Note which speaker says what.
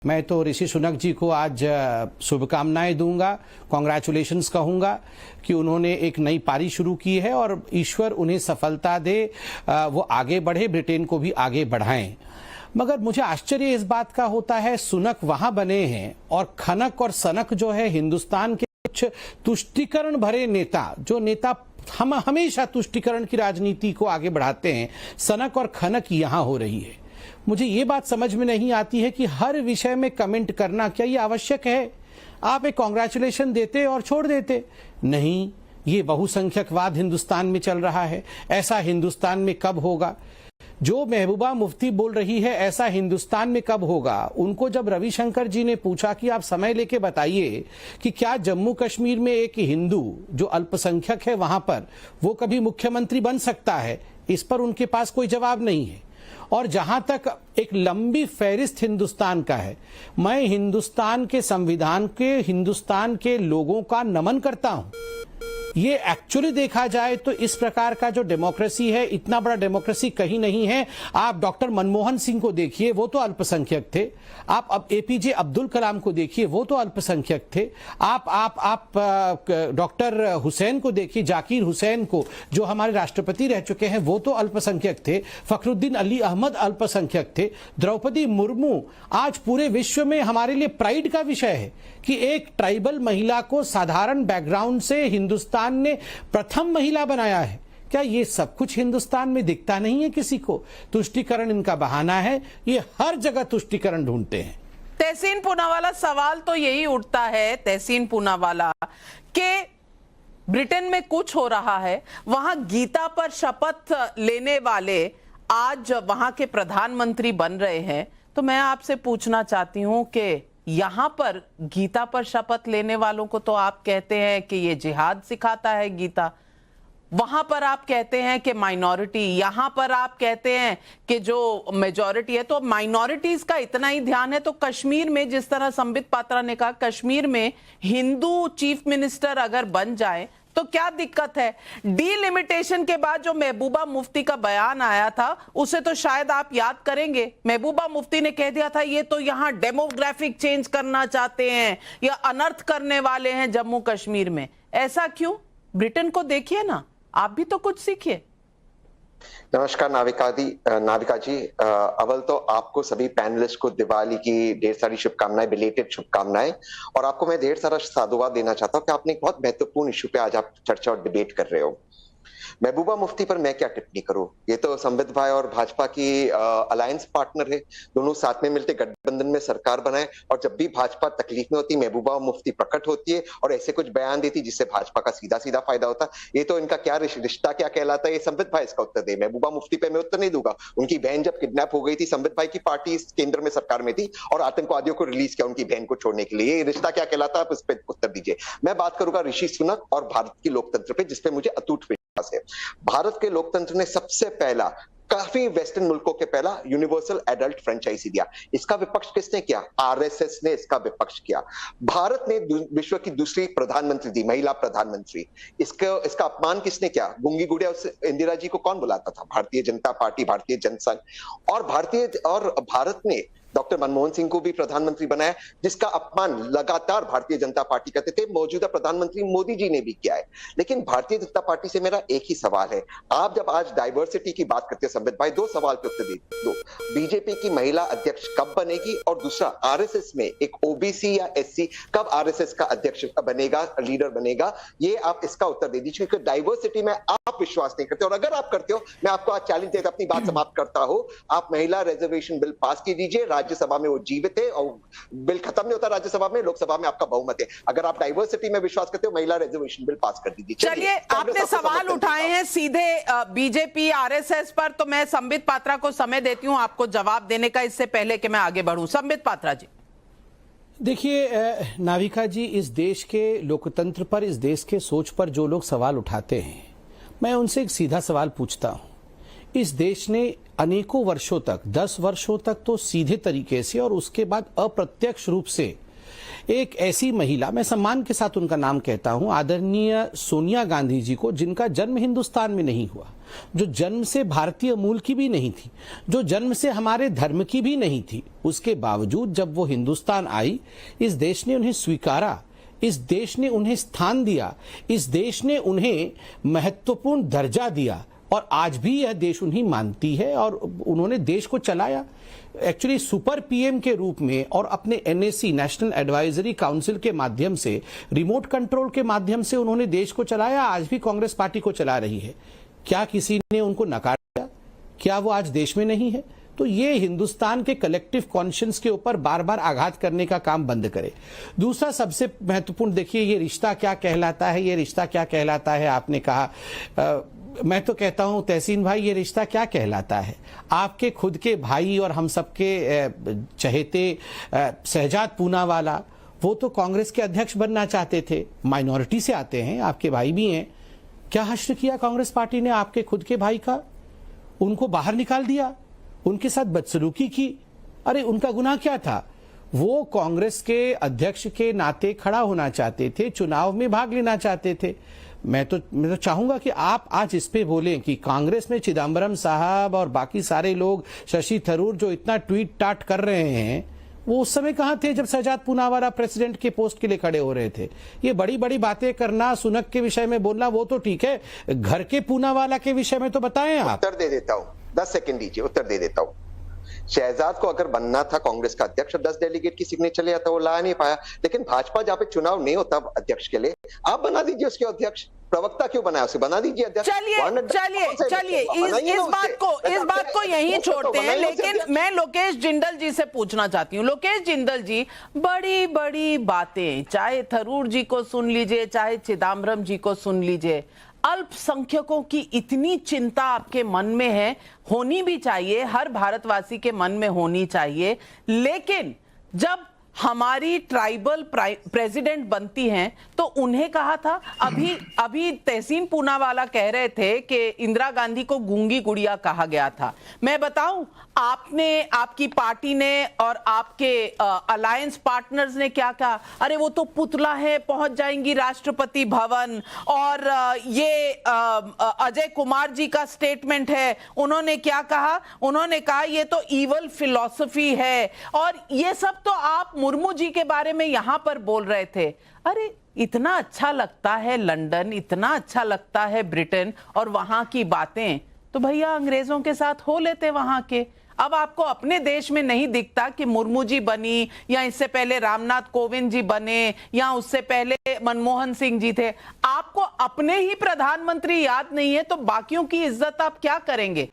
Speaker 1: मैं तो ऋषि सुनक जी को आज शुभकामनाएं दूंगा, कॉन्ग्रेचुलेशंस कहूंगा कि उन्होंने एक नई पारी शुरू की है और ईश्वर उन्हें सफलता दे, वो आगे बढ़े, ब्रिटेन को भी आगे बढ़ाएं। मगर मुझे आश्चर्य इस बात का होता है, सुनक वहां बने हैं और खनक और सनक जो है हिंदुस्तान के कुछ तुष्टिकरण भरे नेता, जो नेता हम हमेशा तुष्टिकरण की राजनीति को आगे बढ़ाते हैं, सनक और खनक यहां हो रही है। मुझे ये बात समझ में नहीं आती है कि हर विषय में कमेंट करना क्या ये आवश्यक है? आप एक कॉन्ग्रेचुलेशन देते और छोड़ देते। नहीं, ये बहुसंख्यकवाद हिंदुस्तान में चल रहा है। ऐसा हिंदुस्तान में कब होगा? जो महबूबा मुफ्ती बोल रही है ऐसा हिंदुस्तान में कब होगा? उनको जब रविशंकर जी ने पूछा कि आप समय लेके बताइए कि क्या जम्मू कश्मीर में एक हिंदू जो अल्पसंख्यक है वहां पर वो कभी मुख्यमंत्री बन सकता है, इस पर उनके पास कोई जवाब नहीं है। और जहां तक एक लंबी फहरिस्त हिंदुस्तान का है, मैं हिंदुस्तान के संविधान के, हिंदुस्तान के लोगों का नमन करता हूं। ये एक्चुअली देखा जाए तो इस प्रकार का जो डेमोक्रेसी है, इतना बड़ा डेमोक्रेसी कहीं नहीं है। आप डॉक्टर मनमोहन सिंह को देखिए, वो तो अल्पसंख्यक थे। आप अब एपीजे अब्दुल कलाम को देखिए, वो तो अल्पसंख्यक थे। आप डॉक्टर हुसैन को देखिए, जाकिर हुसैन को, जो हमारे राष्ट्रपति रह चुके हैं, वो तो अल्पसंख्यक थे। फखरुद्दीन अली अहमद अल्पसंख्यक थे। द्रौपदी मुर्मू आज पूरे विश्व में हमारे लिए प्राइड का विषय है कि एक ट्राइबल महिला को साधारण बैकग्राउंड से हिंदुस्तान ने प्रथम महिला बनाया है। क्या ये सब कुछ हिंदुस्तान में दिखता नहीं है किसी को? तुष्टिकरण इनका बहाना है, ये हर जगह तुष्टिकरण ढूंढते हैं।
Speaker 2: तहसीन पूनावाला, सवाल तो यही उठता है तहसीन पूनावाला के ब्रिटेन में कुछ हो रहा है, वहां गीता पर शपथ लेने वाले आज वहां के प्रधानमंत्री बन रहे हैं। तो मैं आपसे पूछना चाहती हूं कि यहां पर गीता पर शपथ लेने वालों को तो आप कहते हैं कि ये जिहाद सिखाता है गीता, वहां पर आप कहते हैं कि माइनॉरिटी, यहां पर आप कहते हैं कि जो मेजॉरिटी है। तो माइनॉरिटीज का इतना ही ध्यान है तो कश्मीर में, जिस तरह संबित पात्रा ने कहा, कश्मीर में हिंदू चीफ मिनिस्टर अगर बन जाए तो क्या दिक्कत है? डीलिमिटेशन के बाद जो महबूबा मुफ्ती का बयान आया था उसे तो शायद आप याद करेंगे। महबूबा मुफ्ती ने कह दिया था ये तो यहां डेमोग्राफिक चेंज करना चाहते हैं या अनर्थ करने वाले हैं जम्मू कश्मीर में। ऐसा क्यों? ब्रिटेन को देखिए ना, आप भी तो कुछ सीखिए।
Speaker 3: नमस्कार नाविका जी, अव्वल तो आपको सभी पैनलिस्ट को दिवाली की ढेर सारी शुभकामनाएं, बिलेटेड शुभकामनाएं। और आपको मैं ढेर सारा साधुवाद देना चाहता हूं कि आपने एक बहुत महत्वपूर्ण इशू पे आज आप चर्चा और डिबेट कर रहे हो। महबूबा मुफ्ती पर मैं क्या टिप्पणी करूं? ये तो संबित भाई और भाजपा की अलायंस पार्टनर है, दोनों साथ में मिलकर गठबंधन में सरकार बनाए, और जब भी भाजपा तकलीफ में होती महबूबा मुफ्ती प्रकट होती है और ऐसे कुछ बयान देती जिससे भाजपा का सीधा सीधा फायदा होता। ये तो इनका क्या रिश्ता क्या कहलाता है, ये संबित भाई इसका उत्तर दे। महबूबा मुफ्ती पे मैं उत्तर नहीं दूंगा। उनकी बहन जब किडनैप हो गई थी, संबित भाई की पार्टी इस केंद्र में सरकार में थी और आतंकवादियों को रिलीज किया उनकी बहन को छोड़ने के लिए। ये रिश्ता क्या कहलाता है, आप इस पर उत्तर दीजिए। मैं बात करूंगा ऋषि सुनक और भारत की लोकतंत्र पे, जिसपे मुझे अटूट विश्वास है। भारत के लोकतंत्र ने सबसे पहला, काफी वेस्टर्न मुल्कों के पहला यूनिवर्सल एडल्ट फ्रेंचाइजी दिया। इसका विपक्ष किसने किया? आरएसएस ने इसका विपक्ष किया। भारत ने विश्व की दूसरी प्रधानमंत्री दी, महिला प्रधानमंत्री। इसका अपमान किसने किया? गुंगी गुड़िया इंदिरा जी को कौन बुलाता था? भारतीय जनता पार्टी, भारतीय जनसंघ। और भारत ने डॉक्टर मनमोहन सिंह को भी प्रधानमंत्री बनाया, जिसका अपमान लगातार भारतीय जनता पार्टी करते थे। मौजूदा प्रधानमंत्री मोदी जी ने भी किया है। लेकिन भारतीय जनता पार्टी से मेरा एक ही सवाल है, आप जब आज डाइवर्सिटी की बात करते हैं संबित भाई, दो सवाल के उत्तर दो। बीजेपी की महिला अध्यक्ष कब बनेगी? और दूसरा, आरएसएस में एक ओबीसी या एससी कब आरएसएस का अध्यक्ष बनेगा, लीडर बनेगा? ये आप इसका उत्तर दे दीजिए, क्योंकि डाइवर्सिटी में आप विश्वास नहीं करते। और अगर आप करते हो, मैं आपको आज चैलेंज देकर अपनी बात समाप्त करता हूं। आप महिला रिजर्वेशन बिल पास की दीजिए, राज्यसभा में वो जीवित है और बिल खत्म नहीं होता राज्यसभा में, लोकसभा में आपका बहुमत है। अगर आप डाइवर्सिटी में विश्वास करते हो, महिला रिजर्वेशन बिल पास कर दीजिए।
Speaker 2: चलिए, आपने सवाल उठाए हैं सीधे बीजेपी आरएसएस पर, तो मैं संबित पात्रा को समय देती हूं आपको जवाब देने का, इससे पहले कि मैं आगे बढ़ूं। संबित पात्रा जी।
Speaker 1: देखिए नाविका जी, इस देश के लोकतंत्र पर, इस देश के सोच पर जो लोग सवाल उठाते हैं, मैं उनसे एक सीधा सवाल पूछता हूं। इस देश ने अनेकों वर्षों तक, 10 वर्षों तक तो सीधे तरीके से और उसके बाद अप्रत्यक्ष रूप से एक ऐसी महिला, मैं सम्मान के साथ उनका नाम कहता हूं, आदरणीय सोनिया गांधी जी को, जिनका जन्म हिंदुस्तान में नहीं हुआ, जो जन्म से भारतीय मूल की भी नहीं थी, जो जन्म से हमारे धर्म की भी नहीं थी, उसके बावजूद जब वो हिंदुस्तान आई, इस देश ने उन्हें स्वीकारा, इस देश ने उन्हें स्थान दिया, इस देश ने उन्हें महत्वपूर्ण दर्जा दिया और आज भी यह देश उन्हें मानती है और उन्होंने देश को चलाया एक्चुअली सुपर पीएम के रूप में और अपने एनएसी नेशनल एडवाइजरी काउंसिल के माध्यम से, रिमोट कंट्रोल के माध्यम से उन्होंने देश को चलाया। आज भी कांग्रेस पार्टी को चला रही है। क्या किसी ने उनको नकार दिया? क्या वो आज देश में नहीं है? तो ये हिंदुस्तान के कलेक्टिव कॉन्शियंस के ऊपर बार बार आघात करने का काम बंद करे। दूसरा सबसे महत्वपूर्ण, देखिए ये रिश्ता क्या कहलाता है, ये रिश्ता क्या कहलाता है, आपने कहा, मैं तो कहता हूं तहसीन भाई, ये रिश्ता क्या कहलाता है? आपके खुद के भाई और हम सबके चहेते शहजाद पूनावाला, वो तो कांग्रेस के अध्यक्ष बनना चाहते थे, माइनॉरिटी से आते हैं, आपके भाई भी हैं। क्या हश्र किया कांग्रेस पार्टी ने आपके खुद के भाई का? उनको बाहर निकाल दिया, उनके साथ बदसलूकी की। अरे उनका गुनाह क्या था? वो कांग्रेस के अध्यक्ष के नाते खड़ा होना चाहते थे, चुनाव में भाग लेना चाहते थे। मैं तो चाहूंगा कि आप आज इस पे बोलें कि कांग्रेस में चिदम्बरम साहब और बाकी सारे लोग, शशि थरूर जो इतना ट्वीट टाट कर रहे हैं, वो उस समय कहां थे जब शहजाद पूनावाला प्रेसिडेंट के पोस्ट के लिए खड़े हो रहे थे? ये बड़ी बड़ी बातें करना, सुनक के विषय में बोलना, वो तो ठीक है, घर के पूनावाला के विषय में तो बताएं आप।
Speaker 3: उत्तर दे देता हूं, 10 सेकंड दीजिए, उत्तर दे देता हूं। शहजाद को अगर बनना था कांग्रेस का अध्यक्ष, 10 डेलीगेट की सिग्नेचर लिया था, वो ला नहीं पाया। लेकिन भाजपा जहां पे चुनाव नहीं होता अध्यक्ष के लिए, आप बना दीजिए उसके अध्यक्ष। प्रवक्ता क्यों बनाया उसे? बना दीजिए अध्यक्ष।
Speaker 2: चलिए इस बात को यहीं छोड़ते हैं। लेकिन मैं लोकेश जिंदल जी से पूछना चाहती हूँ। लोकेश जिंदल जी, बड़ी बड़ी बातें, चाहे थरूर जी को सुन लीजिए, चाहे चिदम्बरम जी को सुन लीजिए, अल्पसंख्यकों की इतनी चिंता आपके मन में है, होनी भी चाहिए, हर भारतवासी के मन में होनी चाहिए। लेकिन जब हमारी ट्राइबल प्रेसिडेंट बनती हैं तो उन्हें कहा था, अभी तहसीन पूनावाला कह रहे थे कि इंदिरा गांधी को गूंगी गुड़िया कहा गया था। मैं बताऊं, आपने, आपकी पार्टी ने और आपके अलायंस पार्टनर्स ने क्या कहा? अरे वो तो पुतला है, पहुंच जाएंगी राष्ट्रपति भवन। और ये अजय कुमार जी का स्टेटमेंट है, उन्होंने क्या कहा? उन्होंने कहा ये तो ईवल फिलॉसफी है। और ये सब तो आप मुर्मू जी के बारे में यहां पर बोल रहे थे। अरे इतना अच्छा लगता है लंदन, इतना अच्छा लगता है ब्रिटेन और वहां की बातें, तो भैया अंग्रेजों के साथ हो लेते वहां के। अब आपको अपने देश में नहीं दिखता कि मुर्मू जी बनी, या इससे पहले रामनाथ कोविंद जी बने, या उससे पहले मनमोहन सिंह जी थे? आपको अपने ही प्रधानमंत्री याद नहीं है तो बाकियों की इज्जत आप क्या करेंगे?